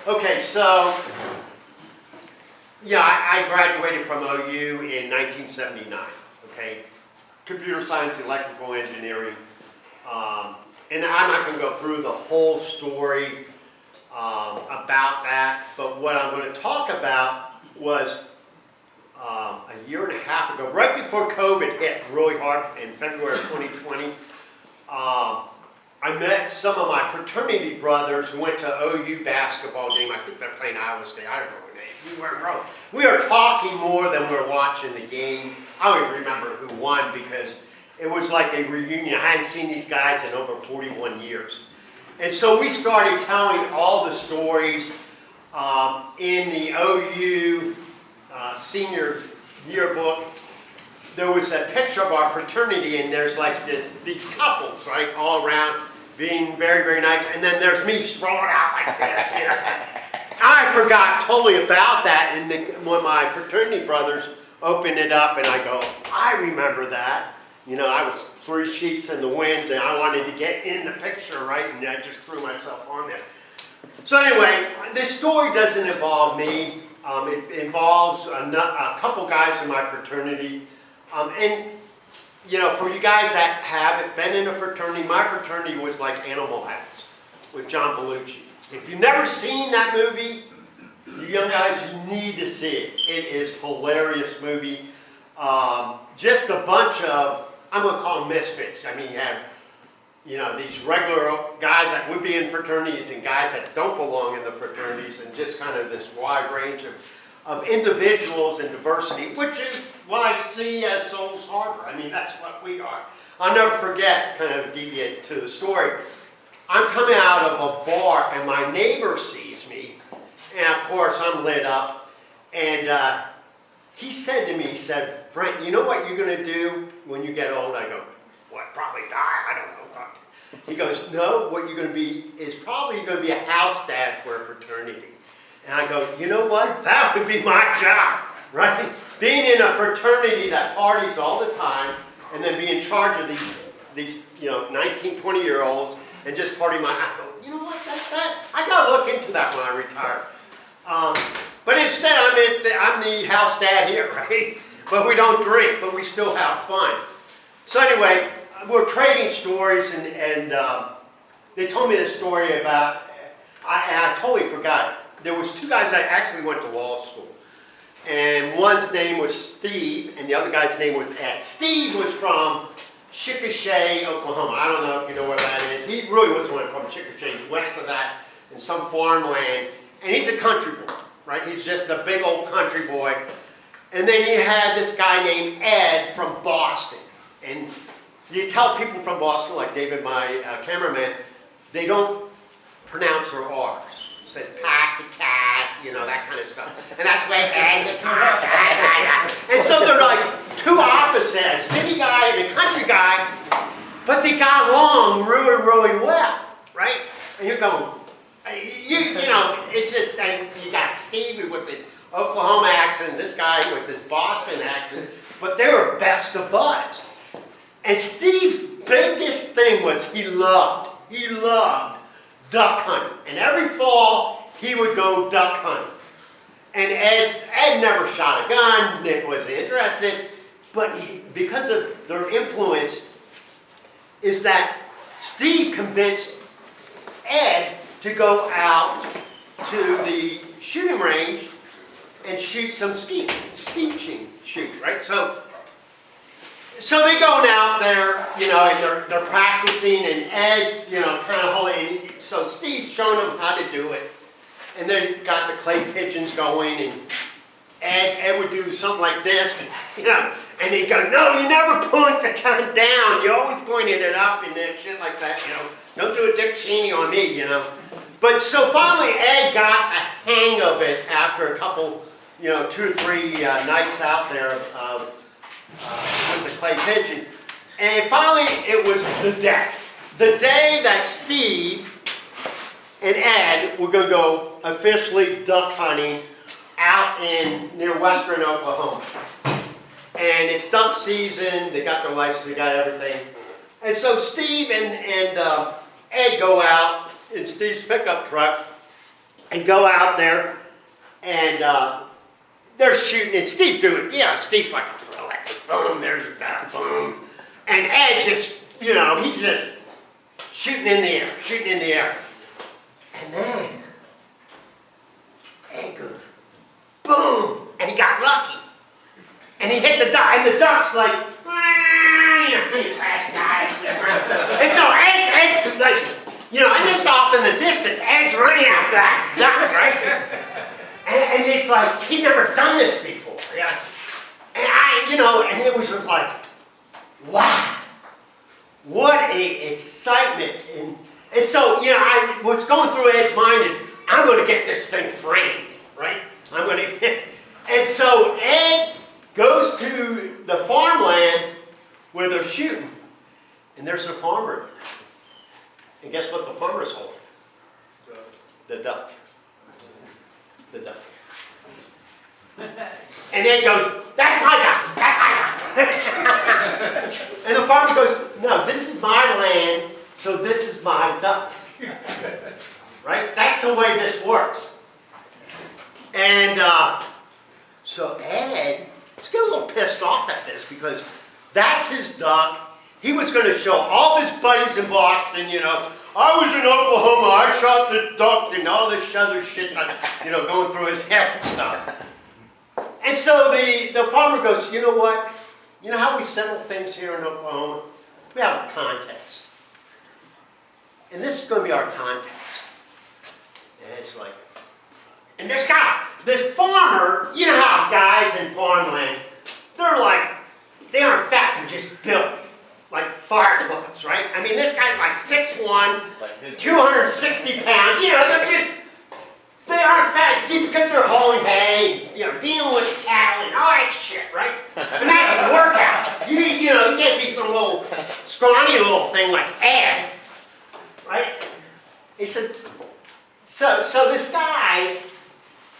Okay, so yeah, I graduated from OU in 1979. Okay, computer science, electrical engineering, and I'm not going to go through the whole story about that. But what I'm going to talk about was a year and a half ago, right before COVID hit really hard in February of 2020. I met some of my fraternity brothers who went to OU basketball game. I think they're playing Iowa State. I don't know their name. We were talking more than we were watching the game. I don't even remember who won because it was like a reunion. I hadn't seen these guys in over 41 years. And so we started telling all the stories in the OU senior yearbook. There was a picture of our fraternity, and there's like these couples, right, all around, being very, very nice. And then there's me throwing out like this. You know? I forgot totally about that, and when my fraternity brothers opened it up, and I go, I remember that. You know, I was 3 sheets in the winds, and I wanted to get in the picture, right, and I just threw myself on there. So anyway, this story doesn't involve me. It involves a couple guys in my fraternity. And, you know, for you guys that haven't been in a fraternity, my fraternity was like Animal House with John Belushi. If you've never seen that movie, you young guys, you need to see it. It is a hilarious movie. Just a bunch of, I'm going to call them misfits. I mean, you have, you know, these regular guys that would be in fraternities and guys that don't belong in the fraternities, and just kind of this wide range of individuals and diversity, which is what I see as Souls Harbor. I mean, that's what we are. I'll never forget, kind of deviate to the story. I'm coming out of a bar and my neighbor sees me, and of course I'm lit up, and he said to me, he said, Brent, you know what you're going to do when you get old? I go, what, probably die? I don't know. He goes, no, what you're going to be is probably going to be a house dad for a fraternity. And I go, you know what? That would be my job, right? Being in a fraternity that parties all the time, and then be in charge of these you know, 19, 20-year-olds, and just party I go, you know what? I got to look into that when I retire. But instead, I'm the house dad here, right? But we don't drink, but we still have fun. So anyway, we're trading stories, and they told me this story about, I totally forgot. There was 2 guys that actually went to law school. And one's name was Steve, and the other guy's name was Ed. Steve was from Chickasha, Oklahoma. I don't know if you know where that is. He really wasn't from Chickasha. He's west of that, in some farmland. And he's a country boy, right? He's just a big old country boy. And then you had this guy named Ed from Boston. And you tell people from Boston, like David, my cameraman, they don't pronounce their R's. It says pack the cat, you know, that kind of stuff. And that's why Ed the cat. And so they're like 2 opposites, a city guy and a country guy, but they got along really, really well, right? And you're going, you know, it's just, and you got Stevie with his Oklahoma accent, this guy with his Boston accent, but they were best of buds. And Steve's biggest thing was he loved duck hunting. And every fall, he would go duck hunting. And Ed never shot a gun, Nick wasn't interested, but because of their influence, is that Steve convinced Ed to go out to the shooting range and shoot some skeet shoot, right? So they going out there, you know, and they're practicing, and Ed's, you know, kind of holding. So Steve's showing them how to do it, and they got the clay pigeons going, and Ed would do something like this, you know, and he'd go, no, you never point the gun down, you always pointed it up, and then shit like that, you know. Don't do a Dick Cheney on me, you know. But so finally Ed got a hang of it after a couple, you know, 2 or 3 nights out there with the clay pigeon. And finally, it was the day. The day that Steve and Ed were going to go officially duck hunting out near western Oklahoma. And it's duck season. They got their license. They got everything. And so Steve and Ed go out in Steve's pickup truck, and go out there, and they're shooting, and Steve's doing, Steve's like a pro, like, boom, there's a duck, boom. And Ed's just, he's just shooting in the air. And then Ed goes, boom, and he got lucky. And he hit the duck, and the duck's like, and so Ed's like, and it's off in the distance, Ed's running after that duck, right? And it's like, he'd never done this before. Yeah. And it was just like, wow, what a excitement. And so, what's going through Ed's mind is, I'm going to get this thing framed, right? And so Ed goes to the farmland where they're shooting, and there's a farmer. And guess what the farmer's holding? The duck. The duck. And Ed goes, that's my duck, that's my duck. And the farmer goes, no, this is my land, so this is my duck. Right? That's the way this works. And so Ed is getting a little pissed off at this because that's his duck. He was going to show all his buddies in Boston, I was in Oklahoma, I shot the duck and all this other shit, going through his head and stuff. And so the farmer goes, you know what? You know how we settle things here in Oklahoma? We have a contest. And this is going to be our contest. And it's like, and this farmer, you know how guys in farmland, they aren't fat, they're just built. Like fire trucks, right? I mean, this guy's like 6'1", 260 pounds. They aren't fat because they're hauling hay, dealing with cattle and all that shit, right? And that's a workout. You can't be some little scrawny little thing like Ed, right? He said, so this guy,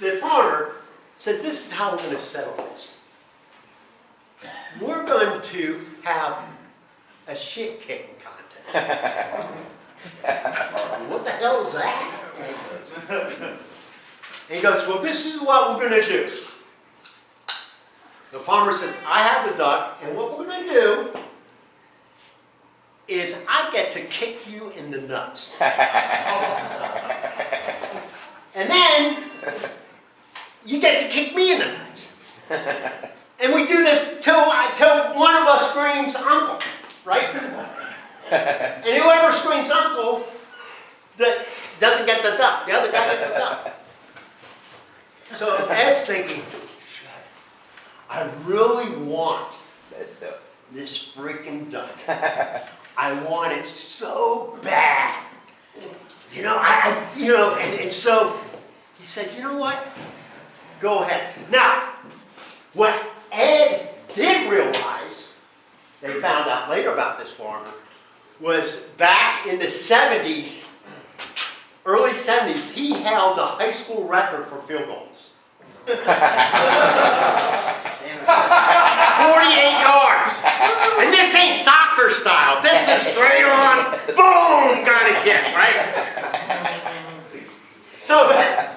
the farmer, says, this is how we're going to settle this. We're going to have a shit kicking contest. What the hell is that? And he goes, well, this is what we're going to do. The farmer says, I have the duck, and what we're going to do is I get to kick you in the nuts. And then you get to kick me in the nuts. And we do this till one of us screams, uncle. Right? And whoever screams uncle doesn't get the duck. The other guy gets the duck. So Ed's thinking, shit, I really want this freaking duck. I want it so bad. And so he said, you know what? Go ahead. Now, what Ed did realize, they found out later about this farmer, was back in the 70s, early 70s, he held the high school record for field goals. 48 yards. And this ain't soccer style. This is straight on, boom, kind of kick, right? So the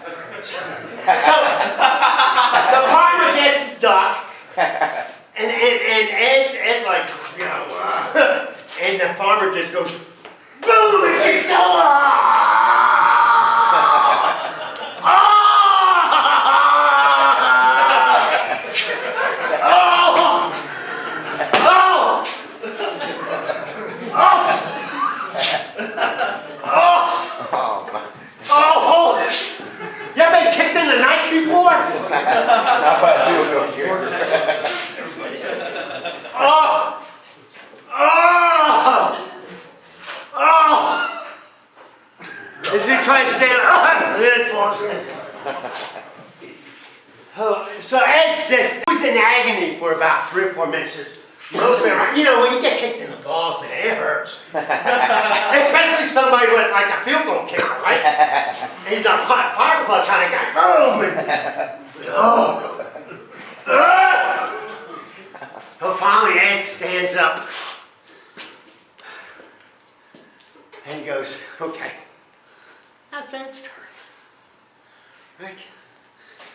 farmer gets the duck, and Ed's like, and the farmer just goes, boom, and kicks, You ever been kicked in the nuts before? Not by a field goal. If you try to stand up, it falls in. So Ed's just was in agony for about 3 or 4 minutes. When you get kicked in the balls, man, it hurts. Especially somebody with like a field goal kicker, right? And he's a fire club kind of guy. Boom! So finally, Ed stands up. And he goes, okay, that's Ed's turn. right?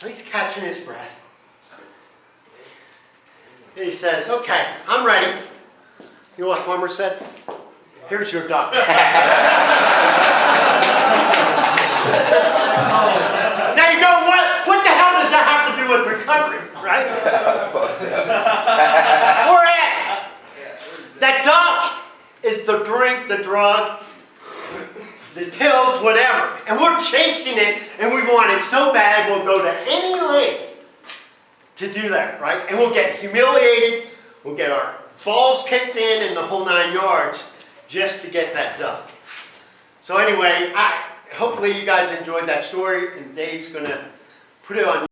He's catching his breath. And he says, okay, I'm ready. You know what Farmer said? Here's your duck. Now you go, what the hell does that have to do with recovery, right? Or that duck is the drink, the drug, the pills, whatever. And we're chasing it, and we want it so bad we'll go to any length to do that, right? And we'll get humiliated, we'll get our balls kicked in and the whole 9 yards just to get that duck. So anyway, hopefully you guys enjoyed that story, and Dave's gonna put it on